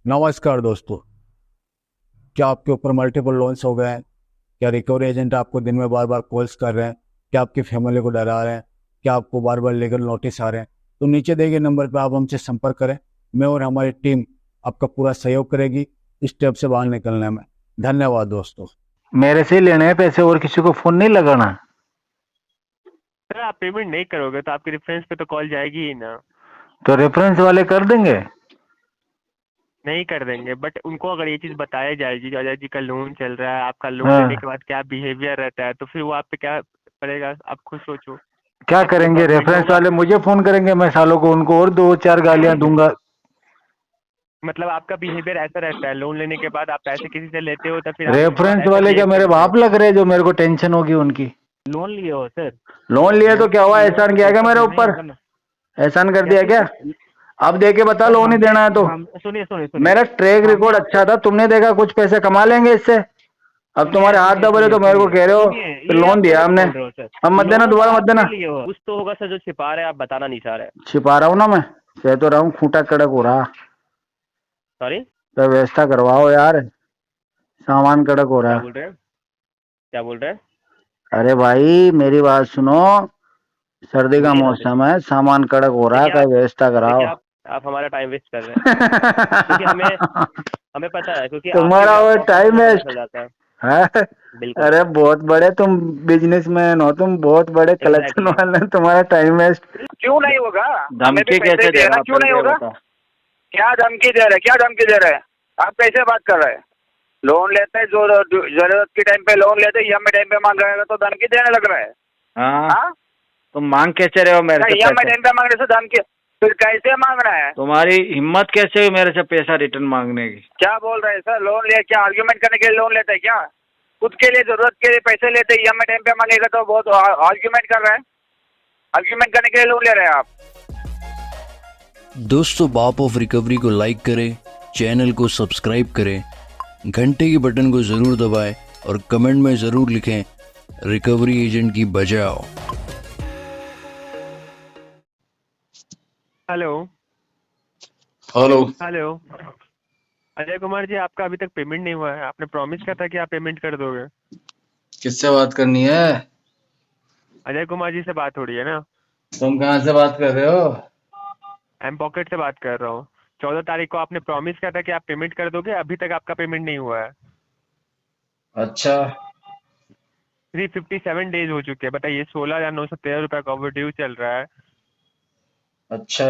नमस्कार दोस्तों। क्या आपके ऊपर मल्टीपल लोन्स हो गए हैं? क्या रिकवरी एजेंट आपको दिन में बार बार कॉल्स कर रहे हैं? क्या आपकी फैमिली को डरा रहे हैं? क्या आपको बार बार लीगल नोटिस आ रहे हैं? तो नीचे दिए गए नंबर पर आप हमसे संपर्क करें। मैं और हमारी टीम आपका पूरा सहयोग करेगी इस स्टेप से बाहर निकलने में। धन्यवाद दोस्तों। मेरे से ही लेने हैं पैसे, और किसी को फोन नहीं लगाना। सर आप पेमेंट नहीं करोगे तो आपके रेफरेंस पे तो कॉल जाएगी ही ना। तो रेफरेंस वाले कर देंगे। नहीं कर देंगे, बट उनको अगर ये चीज़ बताया जाएगी कि अजय जी का लोन चल रहा है, आपका लोन हाँ। लेने के बाद क्या बिहेवियर रहता है, तो फिर वो आप पे क्या पड़ेगा, आप खुद सोचो। क्या करेंगे? डिपार्टमेंट रेफरेंस होगा, वाले मुझे फोन करेंगे, मैं सालों को उनको और दो चार गालियां दूंगा। मतलब आपका बिहेवियर ऐसा रहता है, लोन लेने के बाद आप पैसे किसी से लेते हो तो फिर आप उसके बाद रेफरेंस ऐसे वाले क्या बिहेव मेरे करते हो। बाप लग रहे हैं जो मेरे को टेंशन होगी उनकी? लोन लिए हो सर? लोन लिए तो लोन क्या हुआ? लोन एहसान पे किया क्या पैसा मेरे देना ही ऊपर? होगा ना। एहसान कर क्या दिया चीज़ क्या? सर? अब दे के बता, सर लोन ही हमने देना है तो। हम सुनिए सुनिए सुनिए मेरा ट्रैक हमने रिकॉर्ड आपसे अच्छा था, तुमने देखा कुछ पैसे कमा लेंगे इससे। अब सुनिए तुम्हारे हाथ सुनिए दबे सुनिए तो मेरे को सुनिए कह रहे हो सुनिए, कि ये लोन आप दिया गलत हमने। बोल रहे हो सर। अब मत देना, लोन दोबारा मत आपने देना। लिए हो, कुछ तो होगा सर जो छिपा रहे हैं, आप बताना नहीं चाह रहे। छिपा रहा हूँ ना मैं, कह तो रहा हूँ खूंटा कड़क हो रहा। सॉरी, तो व्यवस्था करवाओ यार, सामान कड़क हो क्या रहा। बोल रहे हैं? क्या बोल रहे हैं? अरे भाई मेरी बात सुनो, सर्दी का बोलिए ना सर। मौसम है, सामान कड़क हो रहा है, देखिए का आप व्यवस्था कराओ। देखिए आप हमारा टाइम वेस्ट कर रहे हैं, क्योंकि हमें हमें पता है, क्योंकि आपकी तुम्हारा वजह वो से ऑफिस टाइम में पता वेस्ट चल जाता है। है। बिल्कुल। अरे बहुत बड़े तुम बिजनेसमैन हो, तुम बहुत बड़े कलेक्शन एग्जैक्टली। वाले, तुम्हारा टाइम वेस्ट। क्यों नहीं होगा? हमें भी धमकी पैसे कैसे दे दिए ना, रहा क्यों नहीं पहले ये होगा? बता। क्या धमकी दे रहे? क्या धमकी दे रहे हैं? आप कैसे बात कर रहे हैं? लोन लेते हैं, जो जरूरत के टाइम पे लोन लेते हैं, ईएमआई टाइम पे मांग रहे हैं तो धमकी देने लग रहा है। हाँ, हाँ, तुम मांग कैसे रहे हो मेरे से ईएमआई पैसे? टाइम पे मांगने से धमकी फिर कैसे मांग रहा है? तुम्हारी हिम्मत कैसे हुई मेरे से पैसा रिटर्न मांगने की? क्या बोल रहे हैं सर? लोन ले क्या आर्ग्यूमेंट करने के लिए लोन लेते हैं क्या? खुद के लिए जरूरत के लिए पैसे लेते हैं, ईएमआई टाइम पे मांगेगा तो बहुत आर्ग्यूमेंट कर रहे हैं। आर्ग्यूमेंट करने के लिए लोन ले रहे हैं आप? दोस्तों, बाप ऑफ रिकवरी को लाइक करें, चैनल को सब्सक्राइब करें, घंटे की बटन को ज़रूर दबाएं और कमेंट में ज़रूर लिखें, रिकवरी एजेंट की बजाओ। Hello hello. Hello, Ajay Kumar ji, आपका अभी तक पेमेंट नहीं हुआ है। आपने प्रॉमिस किया था कि आप पेमेंट कर दोगे। किससे बात करनी है? अजय कुमार जी से बात हो रही है ना? तुम कहाँ से बात कर रहे हो? एम पॉकेट से बात कर रहा हूँ। 14 तारीख को आपने प्रॉमिस किया था कि आप पेमेंट कर दोगे, अभी तक आपका पेमेंट नहीं हुआ है। अच्छा। 357 डेज हो चुके हैं। बताइए, 16,913 रुपये का ओवर ड्यू चल रहा है। अच्छा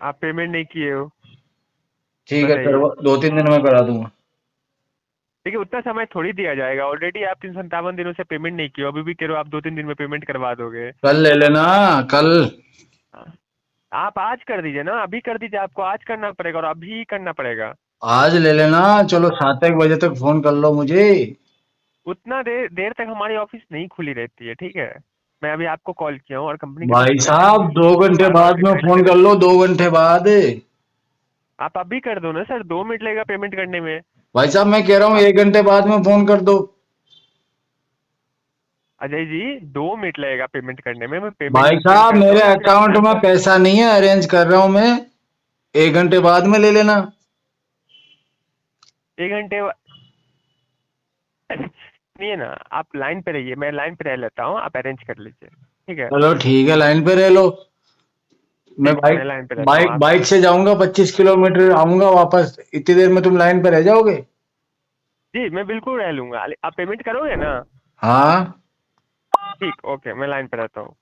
आप पेमेंट नहीं किए हो। ठीक है, बताइए। करवा 2-3 दिन में करा दूंगा। देखिए, उतना समय थोड़ी दिया जाएगा। ऑलरेडी आप 357 दिनों से पेमेंट नहीं किए हो, अभी भी कह रहे हो आप 2-3 दिन में पेमेंट करवा दोगे। कल ले लेना। कल। आप आज कर दीजिए ना, अभी कर दीजिए। आपको आज करना पड़ेगा और अभी ही करना पड़ेगा। आज ले लेना। चलो 7-1 बजे तक फोन कर लो मुझे। उतना देर देर तक हमारी ऑफिस नहीं खुली रहती है, ठीक है। मैं अभी आपको कॉल किया हूँ और कंपनी की तरफ भाई से मैसेज साहब, 2 घंटे बार बार बाद में रिमाइंड फोन कर। कर लो, 2 घंटे बाद। आप अभी कर दो ना सर, 2 मिनट लगेगा पेमेंट करने में। भाई साहब, मैं कह रहा हूँ आप 1 घंटे बाद में फोन कर दो। अजय जी, 2 मिनट लगेगा पेमेंट करने में। मैं भाई पेमेंट साहब, करता मेरे हूँ तो फिर अकाउंट में पैसा नहीं है, अरेंज कर रहा हूँ मैं। 1 घंटे बाद में ले लेना। 1 घंटे नहीं है ना। आप लाइन पे रहिए, मैं लाइन पे रह लेता हूँ, आप अरेंज कर लीजिए, ठीक है। चलो ठीक है, लाइन पे रह लो। मैं ठीक, मैं बाइक लाइन पे रहता हूँ बाइक आप। बाइक से जाऊंगा, 25 किलोमीटर आऊंगा वापस। इतनी देर में तुम लाइन पे रह जाओगे? जी, मैं बिल्कुल रह लूंगा। आप पेमेंट करोगे ना? हाँ। ठीक, ओके, मैं लाइन पे रहता हूँ।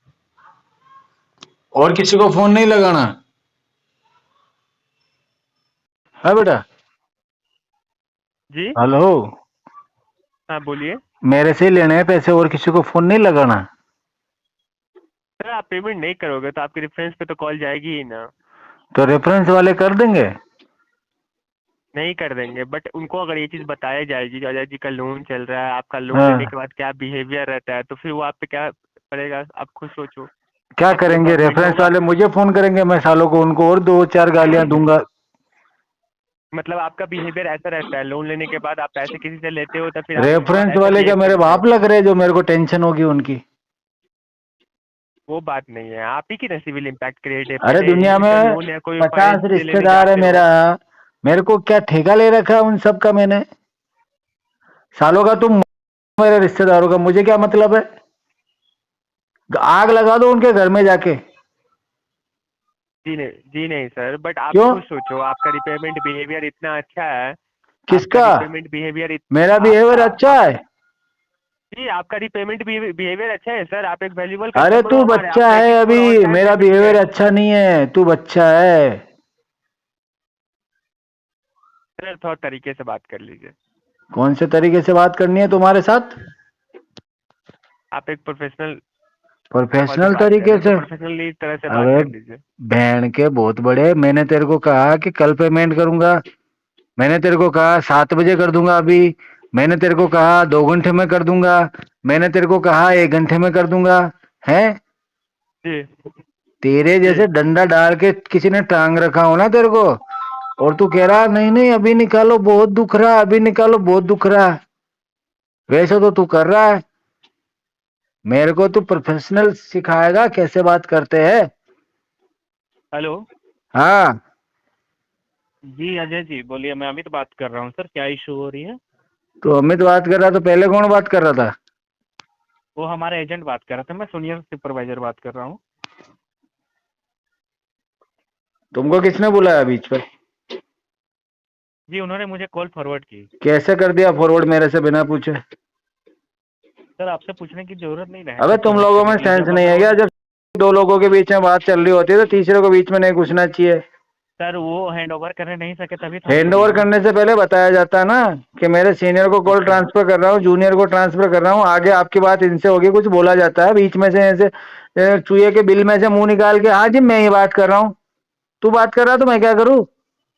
और किसी को फोन नहीं लगाना है बेटा। जी हेलो, हाँ, बोलिए। मेरे से ही लेने हैं पैसे, और किसी को फोन नहीं लगाना। सर आप पेमेंट नहीं करोगे तो आपके रेफरेंस पे तो कॉल जाएगी ही ना। तो रेफरेंस वाले कर देंगे। नहीं कर देंगे, बट उनको अगर ये चीज़ बताया जाएगी कि अजय जी का लोन चल रहा है, आपका लोन लेने हाँ। के बाद क्या बिहेवियर रहता है, तो फिर वो आप पे क्या पड़ेगा, आप खुद सोचो। क्या करेंगे? डिपार्टमेंट रेफरेंस होगा, वाले मुझे फोन करेंगे, मैं सालों को उनको और दो चार गालियां दूंगा। मतलब आपका बिहेवियर ऐसा रहता है, लोन लेने के बाद आप पैसे किसी से लेते हो तो फिर आप उसके बाद रेफरेंस ऐसे वाले बिहेव क्या मेरे करते हो। बाप लग रहे हैं जो मेरे को टेंशन होगी उनकी? वो बात नहीं है, आप ही की ना सिविल इम्पैक्ट क्रिएट है। अरे पहले दुनिया इंडिविजुअल में लोन या कोई 50 फाइनेंस से लेने रिश्तेदार है जाते हो। मेरा, मेरे को क्या ठेका ले रखा है उन सब का मैंने? सालों का तुम मेरे रिश्तेदारों का, मुझे क्या मतलब है? आग लगा दो उनके घर में जाके। जी नहीं सर, बट आप क्यों? खुद सोचो, आपका रिपेमेंट बिहेवियर इतना अच्छा है। आपका किसका? रिपेमेंट बिहेवियर मेरा बिहेवियर अच्छा है? जी आपका रिपेमेंट बिहेवियर अच्छा है सर। आप एक वैल्यूएबल अरे कस्टमर हो तू हमारे, आप बच्चा है मेकिंग श्योर ऑन अभी, टाइम मेरा पेमेंट बिहेवियर है। अच्छा नहीं है, तू बच्चा है। सर थोड़ा तरीके से बात कर लीजिए। कौन से तरीके से बात करनी है तुम्हारे साथ? आप एक प्रोफेशनल कॉल पे प्रोफेशनल बात कर रहे तरीके हैं तो से? प्रोफेशनली तरह से बात अबे कर लीजिए। बहन के बहुत बड़े, मैंने तेरे को कहा कि कल पेमेंट करूंगा, मैंने तेरे को कहा 7 बजे कर दूंगा अभी, मैंने तेरे को कहा 2 घंटे में कर दूंगा, मैंने तेरे को कहा 1 घंटे में कर दूंगा। है जी तेरे जी जैसे डंडा डाल के किसी ने टांग रखा हो ना तेरे को, और तू कह रहा नहीं नहीं अभी निकालो बहुत दुख रहा, अभी निकालो बहुत दुख रहा। वैसे तो तू कर रहा है। मेरे को तू प्रोफेशनल सिखाएगा कैसे बात करते हैं? हेलो। हाँ। जी अजय जी बोलिए, मैं अमित बात कर रहा हूँ सर। क्या इशू हो रही है? तो अमित बात कर रहा, तो पहले कौन बात कर रहा था? वो हमारे एजेंट बात कर रहे थे, मैं सीनियर सुपरवाइजर बात कर रहा हूँ। तुमको किसने बुलाया बीच पे? जी उन्होंने मुझे कॉल फॉरवर्ड की। कैसे कर दिया फॉरवर्ड मेरे से बिना पूछे? सर आपसे पूछने की जरूरत नहीं है अबे सर तुम फॉरवर्ड लोगों करने में के लिए, सेंस जब नहीं अगर है वो क्या? जब दो लोगों के बीच में बात चल रही होती है तो तीसरे को बीच में नहीं घुसना चाहिए। सर वो हैंड ओवर करने नहीं सके तभी तो हम हैंड बोले ओवर ना। करने से पहले बताया जाता है ना कि मेरे सीनियर को कॉल अच्छा ट्रांसफर कर रहा हूँ, जूनियर को ट्रांसफर कर रहा हूँ, आगे आपकी बात इनसे होगी, कुछ बोला जाता है बीच में से ऐसे चूहे के बिल में से मुंह निकाल के, हाँ जी मैं ही बात कर रहा हूँ। तू बात कर रहा है तो मैं क्या करूँ?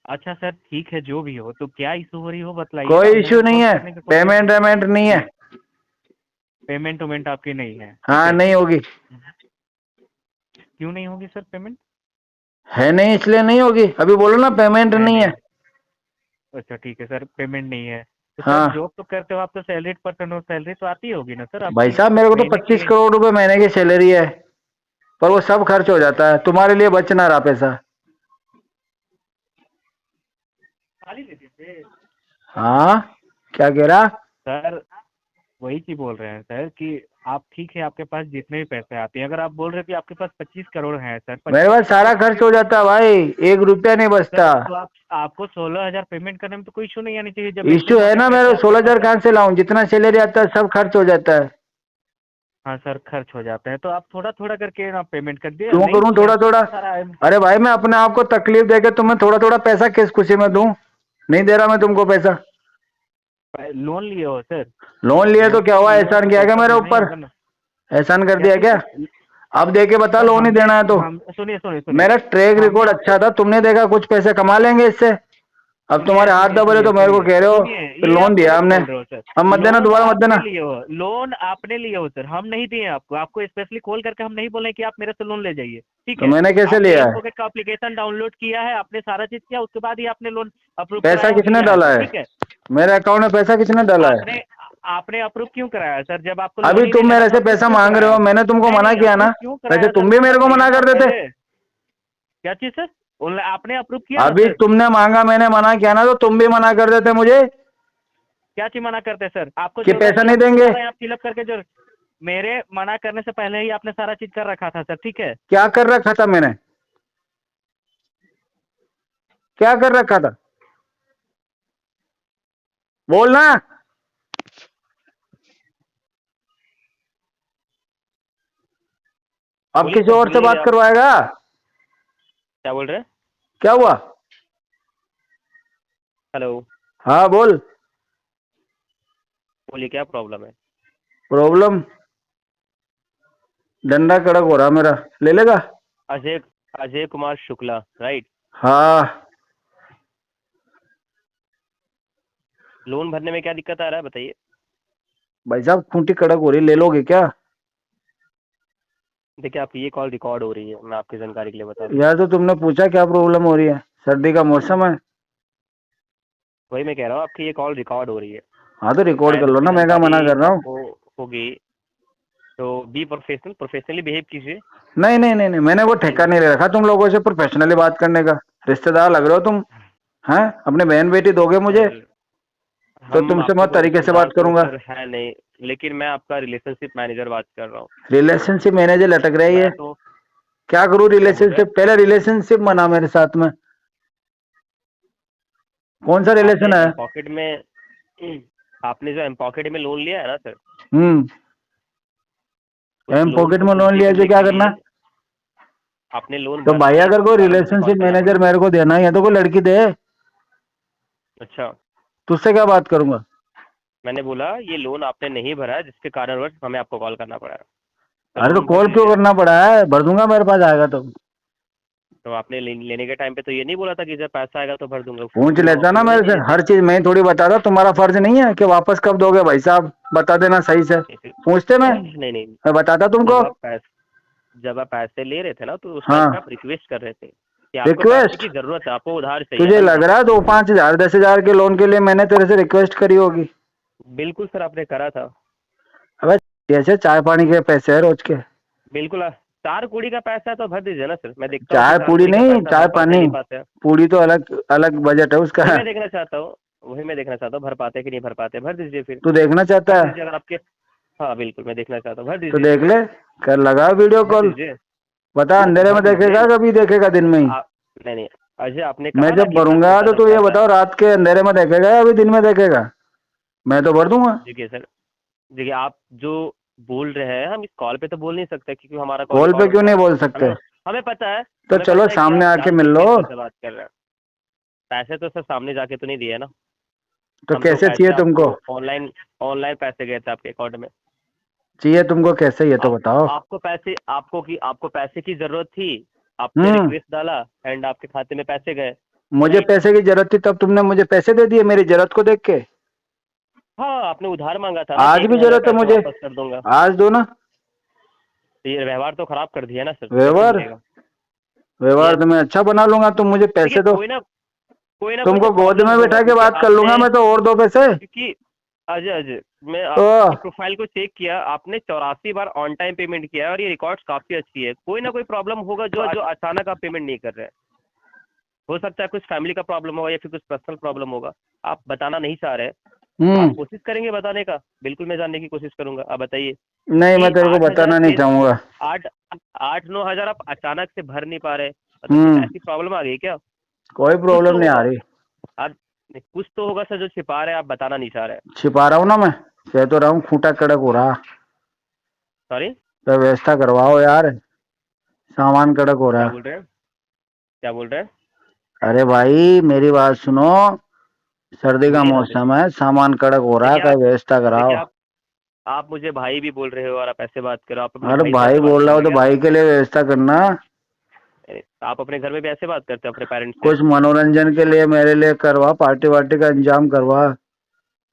अच्छा सर ठीक है, जो भी हो, तो क्या इशू हो रही हो बताइए ना, कोई हमने इश्यू वो नहीं सॉल्व है, करने की कोशिश। पेमेंट वेमेंट नहीं है। जी पेमेंट वेमेंट आपकी नहीं है, ठीक हाँ है। नहीं होगी। क्यों नहीं होगी सर पेमेंट? है नहीं इसलिए नहीं होगी, अभी बोलो ना पेमेंट है नहीं है। नहीं। अच्छा ठीक है सर, पेमेंट नहीं है तो सर हाँ जॉब तो करते हो आप, तो सैलरीड पर्सन हो, सैलरी तो आती होगी ना सर भाई आपकी साहब, मेरे को तो महीने 25 की। करोड़ रुपए महीने की सैलरी है, पर वो सब खर्च हो जाता है, तुम्हारे लिए बच ना रहा पैसा। खाली देते थे हाँ क्या कह रहा? सर। वही चीज बोल रहे हैं सर कि आप ठीक है, आपके पास जितने भी पैसे आते हैं, अगर आप बोल रहे हैं कि आपके पास 25 करोड़ हैं सर, मेरे 25 पास करोड़ सारा में खर्च हो जाता है भाई, 1 रुपया नहीं बचता। सर तो आप आपको 16,000 पेमेंट करने में तो कोई इशू नहीं आनी चाहिए, जब इतने इश्यू है मोटे ना, पैसे मेरे आपके पास 16,000 है। कहाँ से लाऊं? जितना सैलरी आता है सब खर्च हो जाता है। हाँ सर खर्च हो जाते हैं, तो आप थोड़ा थोड़ा करके ना पेमेंट कर दिए, क्यों नहीं करूं तो थोड़ा सैलरी थोड़ा? तो सारा है। अरे भाई मैं अपने आप को तकलीफ देकर तुम्हें थोड़ा थोड़ा पैसा किस खुशी में दूं? नहीं दे रहा मैं तुमको पैसा। लोन लिए हो सर? लोन लिया तो लोन क्या हुआ? लिए हो एहसान तो किया क्या पैसा मेरे देना ही ऊपर? होगा ना। एहसान कर क्या दिया चीज क्या? सर? अब दे के बता, सर लोन ही हमने देना है तो। हम सुनिए सुनिए सुनिए। मेरा ट्रैक हमने रिकॉर्ड आपको अच्छा था, तुमने देखा कुछ पैसे कमा लेंगे इससे। अब सुनिए तुम्हारे हाथ सुनिए दबे सुनिए तो मेरे को सुनिए कह रहे हो सुनिए, कि ये लोन आप दिया गलत हमने। बोल रहे हो सर। अब मत देना, लोन दोबारा मत देना। आपने लिए हो, लोन आपने लिए हो सर, हम नहीं दिए आपको। आपको स्पेशली कॉल करके हम नहीं बोले कि आप मेरे से लोन ले जाइए, ठीक तो है। मैंने कैसे आपने लिया एक है? पॉकेट का एप्लीकेशन डाउनलोड किया है, आपने सारा चीज किया, उसके बाद ही आपने लोन अप्रूव पैसा कराया और किसने लिया है डाला सर, है? ठीक है। मेरे अकाउंट में पैसा किसने डाला है? आपने आपने अप्रूव क्यों कराया सर? जब आपको अभी लोन ही नहीं तुम लेना मेरे तो से अप्रूव पैसा क्यों मांग रहे कराया? हो, मैंने तुमको नहीं मना नहीं, किया ना? अप्रूव क्यों वैसे कराया सर, तुम भी वो मेरे को मना बताइए ना कर देते। पहले। क्या चीज सर? आपने अप्रूव किया ना अभी सर? तुमने मांगा, मैंने मना किया ना, तो तुम भी मना कर देते मुझे क्या चीज मना करते सर? आपको कि जरूरत पैसा थी, नहीं आप मुझे देंगे। बोल रहे हैं आप फिलअप करके जो मेरे मना करने से पहले ही आपने सारा चीज कर रखा था सर, ठीक है। क्या कर रखा था मैंने? क्या कर रखा था? बोलना। अब बोलिए किसी सर, और से बोलिए बात आप करवाएगा? क्या बोल रहे हैं। क्या हुआ? हेलो। हाँ बोल। बोलिए क्या प्रॉब्लम है। प्रॉब्लम? डंडा कड़क हो रहा मेरा, ले लेगा? अजय अजय कुमार शुक्ला, राइट। हाँ। लोन भरने में क्या दिक्कत आ रहा है बताइए। भाई साहब खूंटी कड़क हो रही, ले लोगे क्या? देखिए आपकी ये कॉल रिकॉर्ड हो रही है, मैं आपकी जानकारी के लिए बता दूं। यार तो तुमने पूछा क्या प्रॉब्लम हो रही है? सर्दी का मौसम है। वही मैं कह रहा हूँ, आपकी ये कॉल रिकॉर्ड हो रही है, हाँ तो रिकॉर्ड शायद कर लो उसकी ना, मैं क्या मना जानकारी कर रहा हूँ? आपको होगी। तो बी प्रोफेशनल, प्रोफेशनली बिहेव कीजिए। नहीं नहीं नहीं नहीं, मैंने वो ठेका नहीं ले रखा तुम लोगों से प्रोफेशनली बात करने का। रिश्तेदार लग रहे हो तुम, हैं? अपने बहन बेटी दोगे मुझे सर तो हम तुमसे आपके मैं कोई तरीके से रिश्तेदार बात तो करूंगा। सर है नहीं, लेकिन मैं आपका रिलेशनशिप मैनेजर बात कर रहा हूँ। रिलेशनशिप मैनेजर लटक रही है, मैं तो क्या करूं? क्या बोल रहे हैं? रिलेशनशिप, पहले रिलेशनशिप बना मेरे साथ में, कौन सा आपने रिलेशन है? एम पॉकेट में आपने जो एम पॉकेट में लोन लिया है ना सर, उस एम लोन पॉकेट को में लोन पूर्ति लिया तो करने क्या के करना? लिए आपने लोन तो भरा भाई नहीं, अगर आपको कोई 12 मंथ में कॉल रिलेशनशिप करना मैनेजर पड़ा। मेरे को देना ही है तो कोई लड़की दे, अच्छा, तुझसे क्या बात करूंगा? मैंने बोला ये लोन आपने नहीं भरा है, जिसके कारणवश हमें आपको कॉल करना पड़ा है। तो अरे तो लोन भर कॉल क्यों दीजिए आप। करना पड़ा है? भर दूंगा मेरे पास आएगा तो। तो आपने लेने के टाइम पे तो ये नहीं बोला था कि जब पैसा आएगा तो भर दूंगा, पूछ वो लेता ऑप्शन ना मुझे मेरे नहीं से, देते। हर चीज मैं थोड़ी बताता, तुम्हारा फर्ज नहीं है कि वापस कब दोगे भाई साहब, बता देना सही से। पूछते नहीं नहीं, मैं बताता तुमको। जब आप पैसे ले रहे थे ना, तो उस टाइम पे हाँ, आप रिक्वेस्ट कर रहे थे कि आपको पैसे रिक्वेस्ट? की जरूरत है, आपको उधार चाहिए तुझे ना। लग रहा है 2-5 हजार 10 हजार के लोन के लिए मैंने तेरे से रिक्वेस्ट करी होगी? बिल्कुल सर, आपने करा था। अबे जैसे चाय पानी के पैसे है रोज के। बिल्कुल, चार कौड़ी का पैसा है तो भर दीजिए ना सर। मैं देखता हूँ कि चाय चार पूड़ी कौड़ी का नहीं, पैसा चाय भर पाते पानी। नहीं पाते हैं। पूड़ी तो अलग अलग बजट है उसका। वही मैं देखना चाहता हूँ, वही मैं देखना चाहता हूँ, भर पाते कि नहीं भर पाते। भर दीजिए फिर, तू देखना चाहता भर है दीजिए अगर आपके। हाँ बिल्कुल, मैं देखना चाहता हूँ, भर तो दीजिए। देख ले, कर लगा वीडियो भर कॉल। दीजिए, बता, अंधेरे में भर दीजिए। देखेगा कभी देखेगा दिन में ही? आप नहीं नहीं, अजय आपने मैं कहा ना जब कि इतना भरूंगा छोटा तो सा तू ये पैसा है। बताओ, रात के अंधेरे में देखेगा या अभी दिन में देखेगा? मैं तो भर दूंगा। देखिए सर, देखिए आप जो बोल रहे हैं, हम इस कॉल पे तो बोल नहीं सकते क्योंकि हमारा कॉल कॉल पे रिकॉर्ड क्यों होता नहीं है। बोल सकते? हमें हमें पता है, तो चलो कि सामने आप आके मिल जानबूझ के लो। इस तरह से बात कर रहे हैं। पैसे तो सर सामने जाके तो नहीं दिए ना। तो हम तो कैसे पैसे चाहिए तुमको? आपको ऑनलाइन ऑनलाइन पैसे गए थे आपके अकाउंट में। चाहिए तुमको कैसे, ये तो आप बताओ। आपको पैसे की जरूरत थी, आपने हम्म रिक्वेस्ट डाला एंड आपके खाते में पैसे गए। मुझे राइट। पैसे की जरूरत थी तब तुमने मुझे पैसे दे दिए मेरी जरूरत को देख के। हाँ, आपने उधार मांगा था ना कि आज एक भी महीने में जरूरत है पैसे मुझे, वापस कर दूंगा। आज दो ना। तो ये व्यवहार तो खराब कर दिया ना सर, कैसे व्यवहार? मिलेगा? व्यवहार यस। तो मैं अच्छा बना लूंगा, तुम मुझे देखिए, पैसे दो। कोई तुमको तो गोद प्रॉब्लम में होगा बैठा के क्योंकि बात कर लूंगा आपने मैं तो, और दो पैसे। क्योंकि अजय अजय मैं ओह, आपकी प्रोफाइल को चेक किया, आपने 84 बार ऑन टाइम पेमेंट किया है और ये रिकॉर्ड्स काफी अच्छी है। कोई ना कोई प्रॉब्लम होगा जो अचानक आप पेमेंट नहीं कर रहे हैं। हो सकता है कुछ फैमिली का प्रॉब्लम होगा या फिर कुछ पर्सनल प्रॉब्लम होगा, आप बताना नहीं चाह रहे। आप कोशिश करेंगे बताने का? बिल्कुल मैं जानने की कोशिश करूंगा। आप बताइए नहीं मैं कि तेरे को 8,000 बताना नहीं से चाहूंगा। 8-9 हज़ार आप अचानक से भर नहीं पा रहे, मतलब कुछ हम्म ऐसी प्रॉब्लम आ गई क्या? कोई कुछ प्रॉब्लम तो नहीं आ होगा। रही। आप कुछ तो होगा सर जो छिपा रहे हैं, आप बताना नहीं चाह रहे। छिपा रहा हूँ ना मैं, कह तो रहा हूँ खूंटा कड़क हो रहा। सॉरी, तो व्यवस्था करवाओ यार, सामान कड़क हो क्या रहा। बोल रहे हैं? क्या बोल रहे हैं? अरे भाई मेरी बात सुनो, सर्दी का बोलिए ना मौसम है, सामान कड़क हो रहा है, देखिए कोई आप व्यवस्था कराओ। देखिए आप मुझे भाई भी बोल रहे हो और आप ऐसे बात करो। आप अपने अरे भाई से भाई ऐसे बात बोल रहा करते हूँ हो तो क्या? भाई के लिए व्यवस्था करना। आप अपने घर में भी ऐसे बात करते हो अपने पेरेंट्स से? कुछ मनोरंजन के लिए मेरे लिए करवा, पार्टी वार्टी का इंतजाम करवा।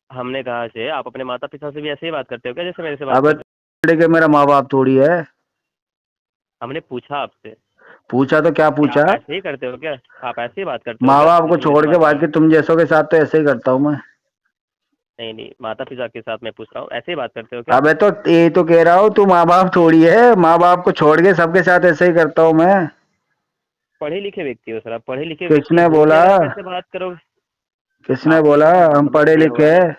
हमने कहा से आप अपने माता पिता से भी ऐसे ही बात करते हो क्या जैसे मेरे से बात अबे कर रहे के मेरा माँ बाप थोड़ी है। हो? हमने पूछा आपसे पूछा तो क्या कि पूछा? आप ऐसे ही करते हो क्या? आप ऐसे ही बात करते हो माँ क्या बाप को जैसे मेरे छोड़ से के बात कर रहे बाकी हो? तुम जैसों के साथ तो ऐसे ही करता हूँ मैं। नहीं नहीं, माता पिता के साथ मैं पूछ रहा हूँ, ऐसे ही बात करते हो क्या? अबे तो ये तो कह रहा हूँ, तू माँ बाप थोड़ी है, माँ बाप को छोड़ के सबके साथ ऐसे ही करता हूँ मैं। पढ़े लिखे व्यक्ति हो सर, आप पढ़े लिखे व्यक्ति किसने हो के बोला? अगर आप ऐसे बात करोगे। किसने आपने बोला कहा ना, हम हमें पढ़े क्लियर लिखे हुआ ना। हैं?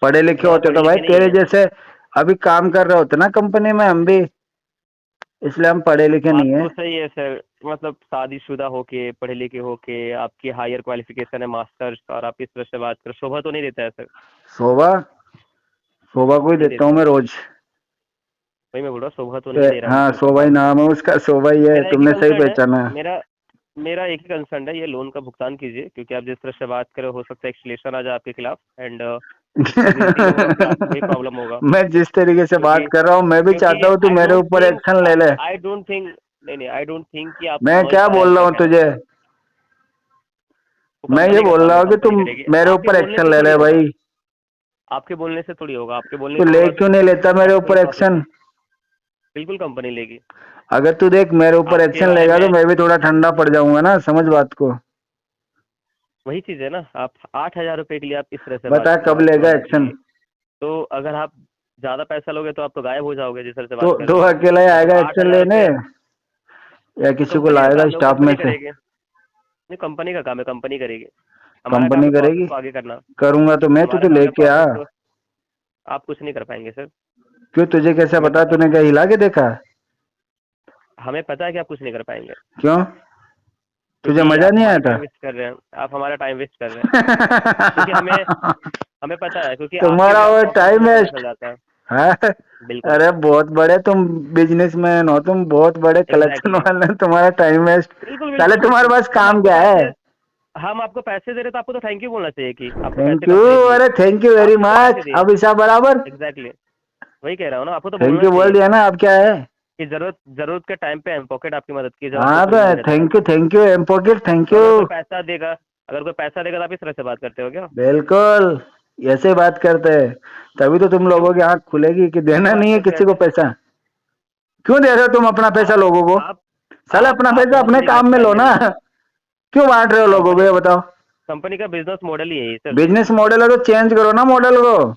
पढ़े लिखे मतलब आप होते पढ़े तो भाई लिखे नहीं तेरे है। जैसे अभी काम कर रहे होते ना कंपनी में हम भी, इसलिए हम पढ़े लिखे बात नहीं है। तो सही है सर, मतलब शादीशुदा होके पढ़े लिखे होके आपकी हायर क्वालिफिकेशन है मास्टर्स, और आप इस तरह से बात करो, शोभा तो नहीं देता है सर। शोभा? शोभा को ही नहीं देता हूँ देता। मैं रोज। वही मैं बोल रहा हूँ, शोभा तो नहीं दे रहा है हाँ सर शोभा ही आप। नाम है उसका, शोभा ही है, मेरा एक ही तुमने सही कंसर्न है, पहचाना। मेरा मेरा एक ही कंसर्न है, ये लोन का भुगतान कीजिए क्योंकि आप जिस तरह से बात करो हो सकता है एक्सलेशन आ जाए आपके खिलाफ एंड ऑब्वियसली होगा कि आपको ही प्रॉब्लम होगा। मैं जिस तरीके से बात क्योंकि कर रहा हूँ मैं भी क्योंकि चाहता हूँ तू मेरे ऊपर एक्शन ले ले। आई डोंट थिंक नहीं नहीं, आई डोंट थिंक कि आप मैं समझ क्या पा रहे हैं बोल रहा मेरा हूँ कहना। तुझे? तो मैं ये कंपनी का बोल काम रहा है, हूँ कि कंपनी तुम करेगी। मेरे आपके ऊपर बोलने एक्शन से ले थोड़ी ले होगा, भाई। आपके बोलने से थोड़ी होगा, आपके बोलने तू से ले होगा क्यों कि नहीं लेता मेरे एज ऊपर सुन ऑफ एक्शन? बिल्कुल कंपनी लेगी। अगर तू देख मेरे ऊपर आपके एक्शन बारे लेगा तो में मैं भी थोड़ा ठंडा पड़ जाऊंगा ना, समझ बात को। वही चीज़ है ना, आप 8,000 रुपये के लिए आप इस तरह से बात बता कब बात लेगा बात एक्शन? करिए। तो अगर आप ज्यादा पैसा लोगे तो आप तो गायब हो जाओगे, जिस तरह से तो बात कर रहे हो। अकेला ही आएगा तो एक्शन 8,000 लेने, रुपये या किसी को कंपनी का लाएगा काम है, वो स्टाफ में कंपनी से? करेगी। नहीं, कंपनी का काम है, कंपनी करेगी। हमारा काम कंपनी है प्रोसेस करेगी? को आगे करना। करूंगा तो मैं, तू हमारा तो काम है लेके आ। प्रोसेस को। आप कुछ नहीं कर पाएंगे सर। क्यों, तुझे कैसे हमें पता? पता तूने क्या हिला के देखा? हमें पता है कि आप कुछ नहीं कर पाएंगे, क्यों? तुझे क्योंकि मजा आप नहीं हमारा आया था? टाइम वेस्ट कर रहे हैं। आप हमारा टाइम वेस्ट कर रहे हैं, क्योंकि हमें हमें पता है, क्योंकि आपके तुम्हारा वो प्रॉफिट टाइम हमें पता वेस्ट चल जाता है। है? बिल्कुल। अरे बहुत बड़े तुम बिजनेसमैन हो, तुम बहुत बड़े कलेक्शन एग्जैक्टली। वाले, तुम्हारा टाइम वेस्ट। बिल्कुल साले बिल्कुल तुम्हारे बिल्कुल। पास हम काम आपको क्या है? पैसे हम आपको पैसे दे रहे तो आपको तो थैंक यू बोलना चाहिए कि आपको पैसे थैंक यू। कंपनी दी। अरे थैंक यू वेरी आपने तो पैसे मच। दिए। अब हिसाब बराबर। एग्जैक्टली। वही कह रहा हूँ ना, आपको तो थैंक बोलना यू बोल चाहिए दिया ना, अब क्या है? कि जरूरत के टाइम पे एम पॉकेट आपकी मदद की जब आपको हाँ कोई तो नहीं रहता था। थैंक यू एम पॉकेट, थैंक तो यू। अगर कोई पैसा देगा तो आप इस तरह से बात करते हो क्या? बिल्कुल ऐसे बात करते हैं, तभी तो तुम क्यों लोगों की आंख खुलेगी कि कैसे देना बात नहीं है करते हैं किसी को ऐसे? पैसा। क्यों दे रहे हो तुम अपना पैसा आप लोगों को? आप साला अपना आप पैसा बहुत अपने बड़ी काम में लो गलतफहमी ना। में हैं। क्यों बांट रहे हो लोगों को, कंपनी ये बताओ? कंपनी का बिजनेस मॉडल ही है ये सर। बिजनेस मॉडल है तो चेंज करो ना मॉडल को।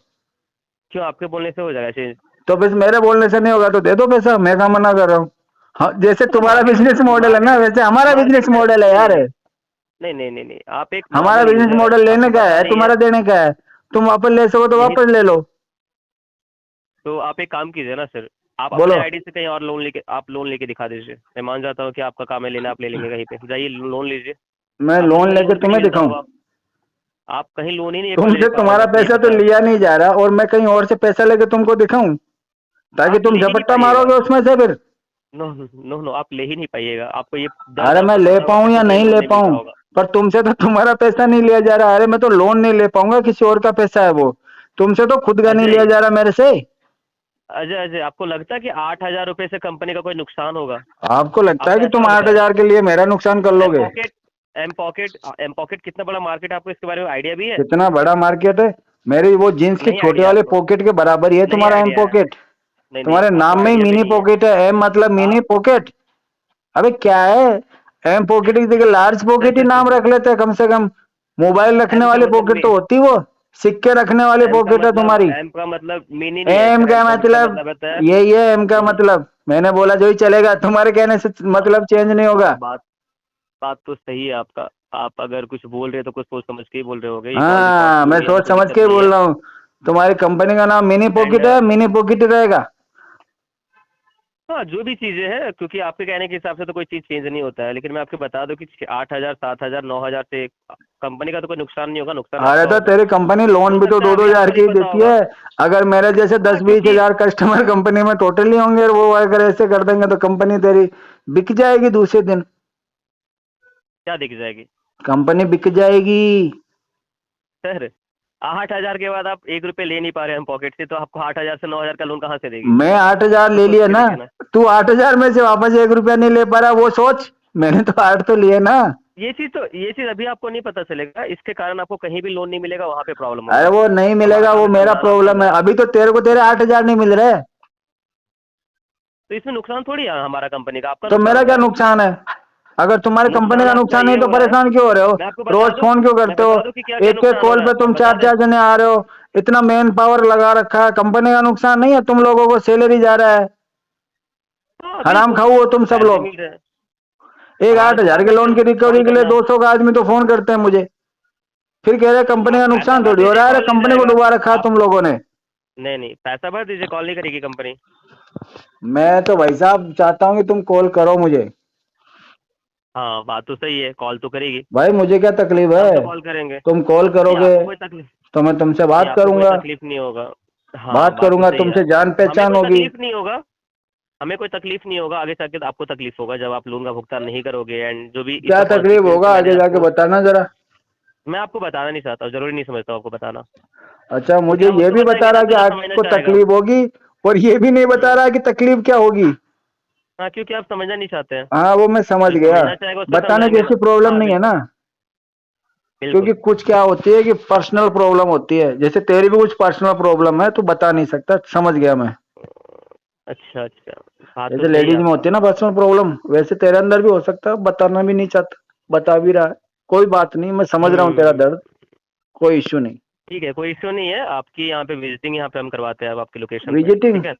क्यों आपके बोलने से हो जाएगा चेंज? तो बस मेरे बोलने से नहीं होगा तो दे दो पैसा, मैं कहाँ मना कर रहा हूँ। हाँ, जैसे तो तुम्हारा बिजनेस मॉडल है ना, मार्केट वैसे हमारा मार्केट बिजनेस में मॉडल है नहीं यार। नहीं नहीं नहीं नहीं नहीं, आप एक हमारा नॉर्मल बिजनेस यूजर है, मॉडल लेने आपको का पता है, नहीं है। तुम्हारा देने का है। तुम वापस ले सको तो यही वापस ले लो। तो आप एक काम कीजिए ना सर, आप अपने बोलो। आईडी से कहीं और लोन लेके दिखा दीजिए। मैं मान जाता हूँ कि आपका काम है लेना, आप ले लेंगे कहीं पे, जाइए लोन लीजिए। मैं आपको तो लोन कहीं लेके लोन भी नहीं तुम्हें मिलता दिखाऊं? होगा। आप कहीं लोन ही नहीं ले तुमसे पा रहे हो, तुम्हारा मेरे को ये पैसा तो पता है। लिया नहीं जा रहा, और मैं कहीं और से पैसा लेके तुमको दिखाऊं ताकि आप तुम ले ही नहीं झपट्टा पाइएगा। मारोगे उसमें से फिर? नो नो नो, आप ले ही नहीं पाइएगा। आपको ये दर्द अरे मैं आपको ले पता होगा कि पाऊं या आपको कहीं नहीं लोन ले नहीं मिल रहा पाऊं, होगा। पर तुमसे तो तुम्हारा पैसा नहीं लिया जा रहा। अरे मैं तो लोन नहीं ले पाऊंगा, किसी और का पैसा है वो। तुमसे तो खुद का नहीं लिया अजय जा रहा मेरे से। अजय अजय आपको लगता है कि 8,000 रुपए से कंपनी का कोई नुकसान होगा? आपको लगता है आपको कि ऐसा तुम लगता है? 8,000 के लिए मेरा नुकसान कर एम लोगे? पॉकेट एम पॉकेट कितना बड़ा मार्केट है, आपको इसके बारे में आइडिया भी है? कितना बड़ा मार्केट है? मेरी वो जीन्स के नहीं छोटे आइडिया वाले आपको? पॉकेट के बराबर ही है नहीं तुम्हारा एम आइडिया है? पॉकेट। नहीं नहीं, तुम्हारे आपको नाम में ही आइडिया भी मिनी नहीं है। पॉकेट है, एम मतलब मिनी आप पॉकेट। अबे क्या है? एम पॉकेट की जगह लार्ज सर पॉकेट ही सर सर नाम सर रख लेते हैं कम से कम। मोबाइल रखने एम का वाली मतलब पॉकेट तो होती वो, सिक्के रखने वाली पॉकेट है तुम्हारी। एम का मतलब मिनी नहीं है एम सर, का एम का मतलब मतलब होता है। यही है, एम का मतलब मैंने बोला जो ही चलेगा, तुम्हारे कहने से मतलब चेंज नहीं होगा। बात बात तो सही है आपका। आप अगर कुछ बोल रहे हैं तो कुछ सोच समझ के ही बोल रहे होगे। ये कॉल रिकॉर्ड हाँ, भी हो मैं रही है, हमें सोच कोई समझ दिक्कत के ही नहीं है। बोल रहा हूँ। तुम्हारी कंपनी का नाम मिनी एंड पॉकेट है, मिनी पॉकेट ही रहेगा। हाँ, जो भी चीजें हैं, क्योंकि आपके कहने के हिसाब से तो कोई चीज चेंज नहीं होता है, लेकिन मैं आपको बता दूं कि 8,000 7,000 9,000 से कंपनी का तो कोई नुकसान नहीं होगा, नुकसान अरे आपका तो होगा। तेरी कंपनी हो लोन भी तो सकता है दो दो अभी हजार आपको की नहीं ही पता देती होगा। है। अगर मेरे जैसे हाँ क्योंकि 10-20 हजार कस्टमर कंपनी में टोटली होंगे, और वो अगर ऐसे कर देंगे तो कंपनी तेरी बिक जाएगी दूसरे दिन। क्या दिख जाएगी कंपनी बिक जाएगी। सर? 8,000 के बाद आप 1 रुपए ले नहीं पा रहे हैं हम पॉकेट से, तो आपको 8,000 से 9,000 का लोन कहाँ से देगी? मैं 8,000 कुछ ले सोच लिया के ना। देखिए ना। तू 8,000 में से वापस 1 रुपया नहीं ले पा रहा, वो सोच। मैंने तो 8 तो लिए ना। ये चीज अभी आपको नहीं पता चलेगा, इसके कारण आपको कहीं भी लोन नहीं मिलेगा, वहां पे प्रॉब्लम अरे होगा। वो नहीं हमारा मिलेगा, काम वो है मेरा समझाना प्रॉब्लम है। समझाना। अभी तो तेरे को तेरे 8,000 नहीं मिल रहे। तो इसमें नुकसान थोड़ी है हमारा कंपनी का, आपका तो नुकसान मेरा हो क्या रहा है। नुकसान है? अगर तुम्हारी कंपनी नुकसान का आपका नुकसान नहीं ये तो हो रहा है। परेशान क्यों हो रहे हो? मैं आपको रोज फोन क्यों मैं करते हो? बता दूं कि क्या क्या एक एक नुकसान हो कॉल रहा पे है, तुम मैं बता चार दें? चार जने आ रहे हो। इतना मैन पावर लगा रखा है, कंपनी का नुकसान नहीं है, तुम लोगों को सैलरी जा रहा है। हाँ हराम बिल्कुल, खाओ हो तुम सब पैसे लोग। मिल रहे हैं। एक हमारा तो 8,000 काम के है लोन सर की रिकवरी कॉल के लिए करना। 200 का आदमी तो फोन करते हैं मुझे, फिर कह रहे हैं कंपनी का आप पैसा नुकसान भर थोड़ी हो दीजिए, रहा है। अरे कॉल नहीं कंपनी को जाएगा। डुबा रखा है आप तुम लोगों ने। नहीं नहीं, पैसा भर दीजिए, कॉल नहीं करेगी कंपनी। मैं तो भाई साहब चाहता हूँ कि तुम कॉल करो मुझे। हाँ बात तो सही है, कॉल तो करेगी। भाई मुझे क्या तकलीफ हम है? तो कॉल करेंगे। तुम कॉल नहीं करोगे आपको कोई तकलीफ तो मैं तुमसे नहीं बात आपको कोई करूंगा। तकलीफ नहीं होगा। हाँ बात बात तो करूंगा, सही है तुमसे आपकी। जान हमें पहचान कोई होगी। तकलीफ नहीं होगा। हमें कोई तकलीफ नहीं होगा, आगे जाके आपको तकलीफ होगा जब आप लोन का भुगतान नहीं करोगे, एंड जो भी क्या इसका तकलीफ कॉन्सिक्वेंस होगा मैंने आगे जाके आपको बताना जरा। मैं आपको बताना नहीं चाहता हूँ, जरूरी नहीं समझता हूँ आपको बताना। अच्छा, क्योंकि मुझे आप ये उसको भी बता बताएंगे रहा ना कि तो वो समझना आपको चाहेगा। तकलीफ होगी, और ये भी नहीं बता हम्म। रहा कि तकलीफ क्या होगी। हाँ क्योंकि आप समझना नहीं चाहते हैं। हाँ वो मैं समझ जो गया। समझना चाहेगा उसको बताने समझाएंगे जैसी ना। प्रॉब्लम हाँ नहीं है ना। बिल्कुल क्योंकि बिल्कुल। कुछ क्या होती है कि पर्सनल प्रॉब्लम होती है, जैसे तेरी भी कुछ पर्सनल प्रॉब्लम है, तू बता नहीं सकता, समझ गया मैं। अच्छा अच्छा, बात तो जैसे सही है लेडीज में आपका। होती है ना पर्सनल प्रॉब्लम, वैसे तेरे अंदर भी हो सकता है, बताना भी नहीं चाहता, बता भी रहा है। कोई बात नहीं, मैं समझ रहा हूँ तेरा हम्म। दर्द। कोई इश्यू नहीं। ठीक है, कोई इश्यू नहीं है। आपकी यहाँ पे विजिटिंग यहाँ पे हम करवाते हैं अब आपकी लोकेशन पे, विजिटिंग ठीक है।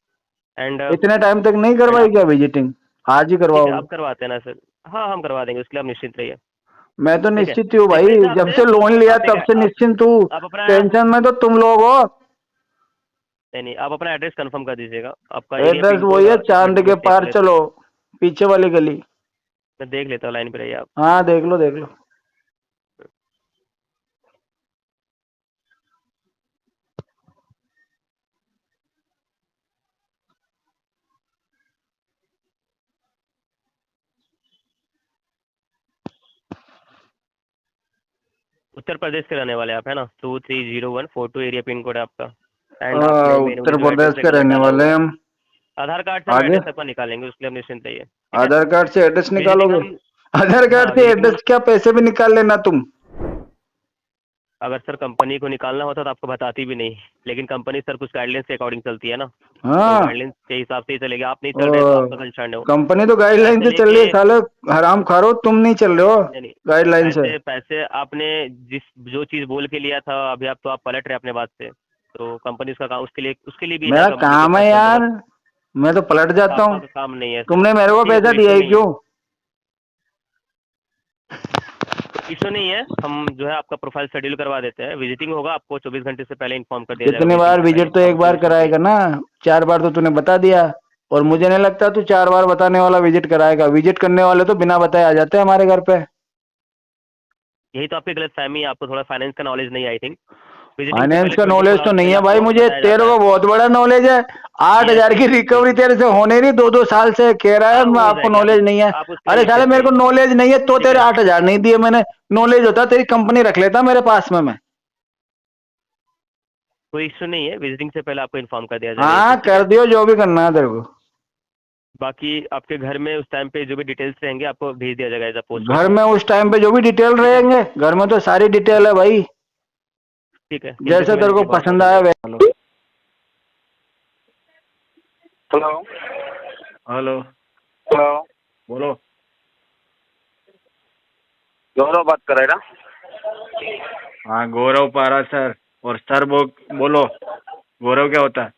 एंड इतने टाइम तक नहीं करवाई क्या विजिटिंग? आज ही ठीक है, करवाओगे? आप करवाते हैं ना सर? हाँ, हम करवा देंगे, उसके लिए आप निश्चिंत रहिए। मैं तो ठीक है, निश्चित ही हूँ भाई, जिस हिसाब जब से से लोन लिया आप तब से आप निश्चिंत हूँ। आप अपना टेंशन में तो तुम लोग हो। नहीं, आप अपना एड्रेस कंफर्म कर दीजिएगा, आपका एरिया, एड्रेस पिन कोड, वही है, और 1 मिनट चांद के मैं देख पार लेता चलो, पीछे वाली गली। मैं देख लेता हूँ, लाइन पे रहिए आप। हाँ देख लो देख लो। उत्तर प्रदेश के रहने वाले आप, है ना? 230142 एरिया पिन कोड है आपका। एंड आपने मेन्यूली उत्तर जो एड्रेस प्रदेश के रेकमेंड रहने डाला वाले हुआ है, हैं हम। आधार कार्ड से हम आगे एड्रेस आपका निकालेंगे, उसके लिए आप निश्चिंत रहिए, ठीक है। आधार कार्ड से एड्रेस विजिटिंग निकालोगे? हम, आधार कार्ड हाँ से विजिटिंग हम, एड्रेस क्या पैसे भी निकाल लेना तुम। अगर सर कंपनी को निकालना होता तो आपको बताती भी नहीं, लेकिन कंपनी सर कुछ गाइडलाइंस के अकॉर्डिंग चलती है ना, तो हाँ गाइडलाइंस के हिसाब से ही चलेगी। आप नहीं चल रहे तो आपका कंसर्न है वो। कंपनी तो गाइडलाइन पैसे से चल रही है लेके, साले, हराम खारो, तुम नहीं चल रहे हो नहीं नहीं, गाइडलाइन से। पैसे पैसे आपने जो चीज़ बोल के लिया था, अभी आप तो आप पलट रहे अपने बात से, तो कंपनी उसका काम, उसके लिए भी है मेरा कंपनी के काम है पर्सनल यार, बंदोबस्त। मैं तो पलट जाता आपका हूँ। तो काम नहीं है सर। तुमने मेरे को ठीक है, पैसा कोई दिया इशू ही नहीं है, क्यों? इशू नहीं है। हम जो है आपका प्रोफाइल शेड्यूल करवा देते हैं, विजिटिंग होगा, आपको 24 घंटे से पहले इन्फॉर्म कर दिया जाएगा कितने विजिटिंग बार से पहले, विजिट तो एक आपको कोई बार इशू नहीं है। कराएगा ना? 4 बार तो तूने बता दिया, और मुझे नहीं लगता तू 4 बार बताने वाला विजिट कराएगा। विजिट करने वाले तो बिना बताए आ जाते हैं हमारे घर पे। यही तो आपकी गलत फहमी है, आपको थोड़ा फाइनेंस का नॉलेज नहीं, आई थिंक। विजिटिंग से फाइनेंस पहले का 24 नॉलेज तो आवर्स नहीं पहले है भाई आपको मुझे, बताया तेरे जाता को है। बहुत बड़ा नॉलेज है। आठ यस हजार यस, की रिकवरी बिल्कुल। तेरे से होने नहीं, 2-2 साल से कह रहा है हाँ, मैं हो आपको जाएगी, नॉलेज नहीं है। आप उसके लिए अरे साले निश्चिंत मेरे को रहिए, नॉलेज नहीं है तो ठीक तेरे है। 8,000 नहीं दिए मैंने। नॉलेज होता तेरी कंपनी रख लेता मेरे पास में मैं। कोई इशू नहीं है, विजिटिंग से पहले आपको इन्फॉर्म कर दिया जाएगा ये हाँ चीज़, ठीक कर है। दियो जो भी करना है तेरे को। बाकी आपके घर में उस टाइम पे जो भी डिटेल्स रहेंगे आपको भेज दिया जाएगा एज अ पोस्ट घर ओके, में उस टाइम पे जो भी डिटेल ठीक है। रहेंगे, घर में तो सारी डिटेल है भाई, ठीक है, किसी से जैसे तेरे मिलने को के लिए बहुत बहुत पसंद आया धन्यवाद। वैसे। हेलो हेलो हेलो बोलो। गौरव बात कर रहे हैं ना? हाँ गौरव पारा सर। और सर बोलो, गौरव क्या होता है?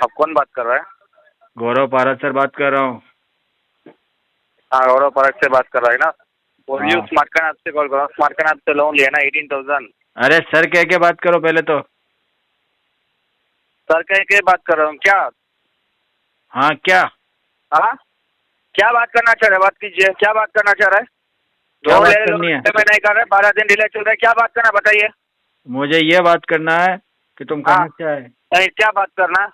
आप कौन बात कर रहे हैं? गौरव पारा सर बात कर रहा हूँ। हाँ गौरव परक से बात कर रहे हैं ना? बोलिए, हाँ। स्मार्ट कार्ड आपसे कॉल करो। स्मार्ट कार्ड आपसे लोन लिया ना 18,000। अरे सर कह के बात करो पहले तो। सर कह के बात कर रहा हूँ क्या? हाँ क्या? हाँ क्या बात करना चाह रहे? बात कीजिए, क्या बात करना चाह रहे हैं? क्या लोन बात ले करनी है? मैं नहीं कर रहे, 12 दिन डिले चल रहा है, क्या बात करना बताइए। मुझे ये बात करना है कि तुम हाँ। कहाँ से आए। नहीं, क्या बात करना है?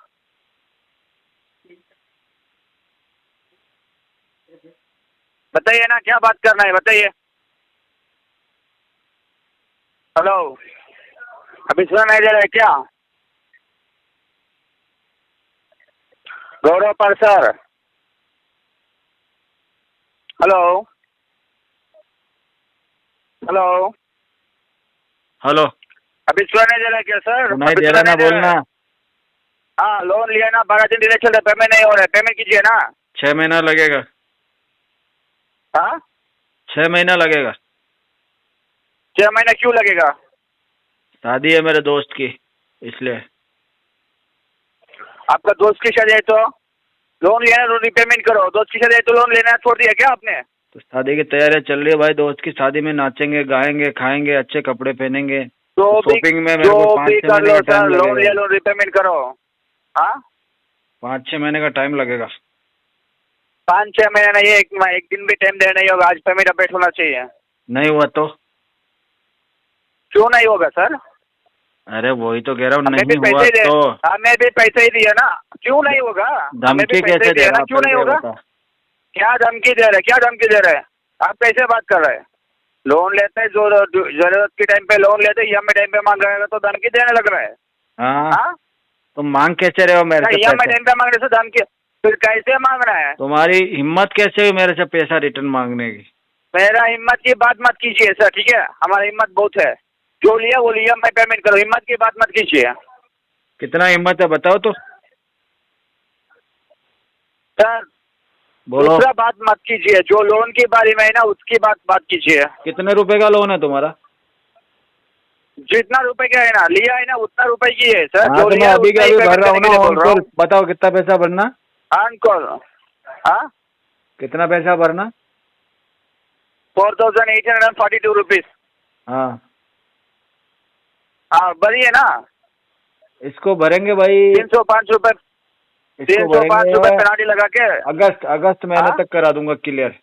बताइए ना, क्या बात करना है बताइए। हेलो, अभी सुना नहीं दे रहा है क्या? गौरव पर सर, हेलो हेलो, हेलो अभी सुना नहीं दे रहा है क्या सर? सुनाई अभी दे सुना रहा ना, नहीं दे रहा बोलना। है? हाँ लोन लिया ना, 12 दिन डिले चल रहा है, पेमेंट नहीं हो रहा है, पेमेंट कीजिए ना। 6 महीना लगेगा। हाँ 6 महीना लगेगा। 6 महीना क्यों लगेगा? शादी है मेरे दोस्त की, इसलिए। आपका दोस्त की शादी है तो लोन लिया ना, रिपेमेंट करो। दोस्त की शादी है तो लोन लेना छोड़ दिया क्या आपने? तो शादी की तैयारी चल रही है भाई, दोस्त की शादी में नाचेंगे, गाएंगे, खाएंगे, अच्छे कपड़े पहनेंगे। जो भी शॉपिंग में मेरे को 5-6 कर महीने लो का टाइम सर, लोन लिया, लगेगा। लोन रिपेमेंट करो। हाँ 5-6 महीने का टाइम लगेगा। 5-6 महीने नहीं, एक दिन भी टाइम देना नहीं होगा। आज पेमेंट अपडेट होना चाहिए। नहीं हुआ तो? क्यों नहीं होगा सर? अरे वही तो कह रहा हूँ, हमें भी नहीं हुआ पैसे दे, तो। हमें भी पैसे ही दिया ना, क्यों नहीं होगा? हमें भी धमकी पैसे कैसे ही दे दिया रहा ना, क्यों नहीं होगा? बता। क्या धमकी दे रहे, क्या धमकी दे रहे? आप कैसे बात कर रहे हैं? लोन लेते हैं, जो जरूरत के टाइम पे लोन लेते हैं, EMI टाइम पे मांग रहे हैं तो धमकी देने लग रहा है। हाँ हाँ तुम मांग कैसे रहे हो मेरे से EMI पैसे? टाइम पे मांगने से धमकी, फिर कैसे मांगना है? तुम्हारी हिम्मत कैसे हुई मेरे से पैसा रिटर्न मांगने की? मेरा हिम्मत की बात मत कीजिए सर, ठीक है? हमारा हिम्मत बहुत है, जो लिया वो लिया, मैं पेमेंट करो। हिम्मत की बात मत कीजिए कितना हिम्मत है बताओ तो। सर। बोलो। दूसरा बात मत कीजिए, जो लोन के बारे में है ना उसकी बात कीजिए। कितने रुपए का लोन है तुम्हारा? जितना रुपए का है ना लिया है ना उतना रुपए की है सर। हाँ जो तो मैं लिया अभी उतना का ही अभी भर पेमेंट रहा हूँ करने ना के लिए ऑन बोल रहा कॉल। हूँ। बताओ कितना पैसा भरना, ऑन कॉल। हाँ, कितना पैसा भरना? 4,842 रुपीज। हाँ हाँ भरिए ना। इसको भरेंगे भाई, 305 रुपए, इसको 305 रुपए भरेंगे। पेनाल्टी लगा के। अगस्त महीने हाँ? तक करा दूंगा क्लियर।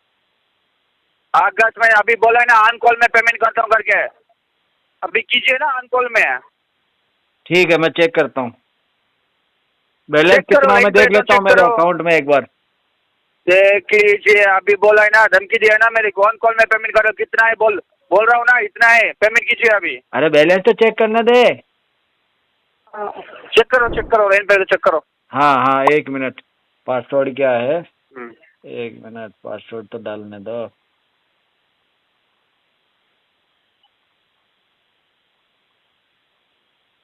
अगस्त में अभी बोला है ना ऑन कॉल में पेमेंट करता हूँ करके, अभी कीजिए ना ऑन कॉल में। ठीक है मैं चेक करता हूँ बैलेंस चेक करो, कितना, मैं लाइन देख पे लेता हूँ चेक मेरे करो। अकाउंट में एक बार। देख लीजिए, अभी बोला है ना, धमकी दिया है ना मेरे को, ऑन कॉल में पेमेंट करो। कितना है बोल रहा हूँ ना, इतना है, पेमेंट कीजिए अभी। अरे बैलेंस तो चेक करने दे। चेक करो लाइन पे चेक करो। हाँ हाँ 1 मिनट, पासवर्ड क्या है? हम्म। 1 मिनट, पासवर्ड तो डालने दो।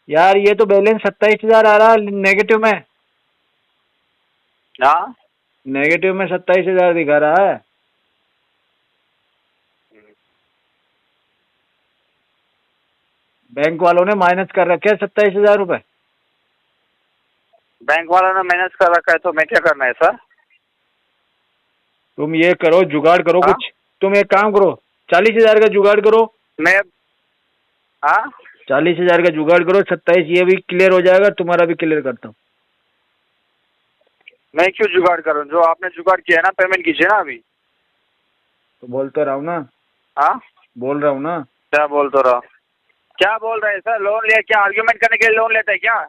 यार ये तो बैलेंस 27,000 आ रहा है नेगेटिव में। हाँ नेगेटिव में 27,000 दिखा रहा है। बैंक वालों ने माइनस कर रखे हैं 27,000 रुपए। बैंक वाला ने मैनेज कर रखा है तो मैं क्या करना है सर? तुम ये करो, जुगाड़ करो हाँ? कुछ। तुम एक काम करो, 40,000 का जुगाड़ करो। मैं हाँ 40,000 का जुगाड़ करो, 27 ये भी क्लियर हो जाएगा, तुम्हारा भी क्लियर करता हूँ। मैं क्यों जुगाड़ करूँ? जो आपने जुगाड़ किया है ना, पेमेंट कीजिए ना अभी। तो बोलते रहो ना। हाँ बोल रहा हूँ ना। क्या बोल तो रहा? क्या बोल रहे हैं सर? लोन लिया क्या आर्ग्यूमेंट करने के लिए लोन लेते हैं क्या?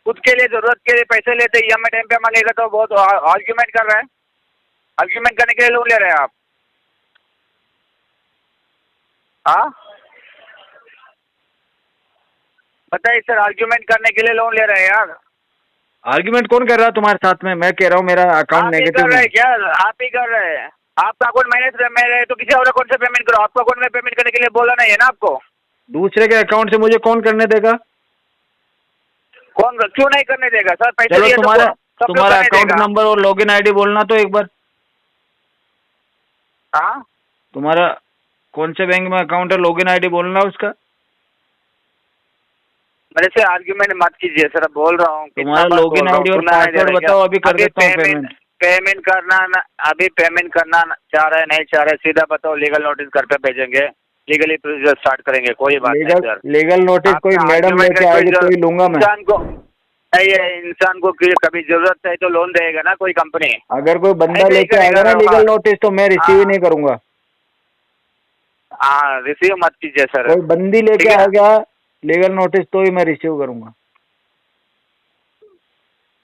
खुद के लिए जरूरत के लिए पैसे लेते हैं, EMI टाइम पे मांगेगा तो बहुत आर्ग्यूमेंट कर रहे हैं। आर्ग्यूमेंट करने के लिए लोन ले रहे हैं आप? हाँ बताइए सर, आर्ग्यूमेंट करने के लिए लोन ले रहे हैं यार? आर्ग्यूमेंट कौन कर रहा है तुम्हारे साथ में? मैं कह रहा हूँ मेरा अकाउंट आप ही नेगेटिव कर रहे में। हैं क्या? आप ही कर रहे हैं। आपका अकाउंट मैनेज मेरे तो किसी और अकाउंट से पेमेंट करो। आपका अकाउंट में पेमेंट करने के लिए बोला नहीं है ना आपको? दूसरे के अकाउंट से मुझे कौन करने देगा? कौन क्यों नहीं करने देगा सर? पैसे चलो दिए तो तुम्हारा सब क्यों तुम्हारा करने अकाउंट देगा? नंबर और लॉगिन आईडी बोलना तो एक बार। हाँ तुम्हारा कौन से बैंक में अकाउंट है, लॉगिन आईडी बोलना उसका। मेरे से आर्ग्यूमेंट मत कीजिए सर, बोल रहा हूँ। तुम्हारा लॉगिन आईडी और पासवर्ड बताओ, अभी कर देता हूँ पेमेंट। पेमेंट करना ना, अभी पेमेंट करना चाह रहे नहीं चाह रहे, सीधा बताओ। लीगल नोटिस घर पे भेजेंगे, लीगली प्रोसीजर स्टार्ट करेंगे। कोई बात नहीं सर। लीगल नोटिस कोई आपका मैडम argument लेके का आएगी तो ही लूंगा मैं। इंसान को कभी जरूरत है तो लोन देगा ना कोई कंपनी। अगर कोई बंदा ऐसे ही लेके आएगा ना करेगा लीगल ना। नोटिस तो मैं रिसीव ही नहीं करूंगा। हाँ रिसीव मत कीजिए सर। कोई बंदी ठीक लेके है? आएगा लीगल नोटिस तो ही मैं रिसीव करूंगा।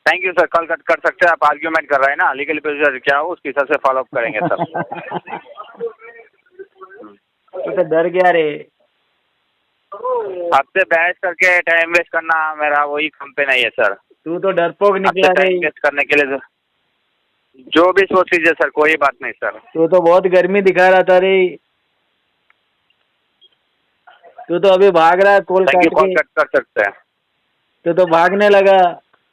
Thank you sir, call cut कर सकते हैं आप। आर्ग्यूमेंट कर रहे हैं ना, लीगल प्रोसीजर क्या हो उसके हिसाब से फॉलो अप करेंगे सर। तू तो डर गया रे। आपसे बहस करके टाइम वेस्ट करना मेरा वही काम पे नहीं है सर। तू तो डरपोक निकला रे। टाइम वेस्ट करने के लिए जो भी सोच लीजिए सर, कोई बात नहीं सर। तू तो बहुत गर्मी दिखा रहा था रे। तू तो अभी भाग रहा है कॉल थैंक यू, काट कॉल के। कट कर सकते हैं। तू तो भागने लगा।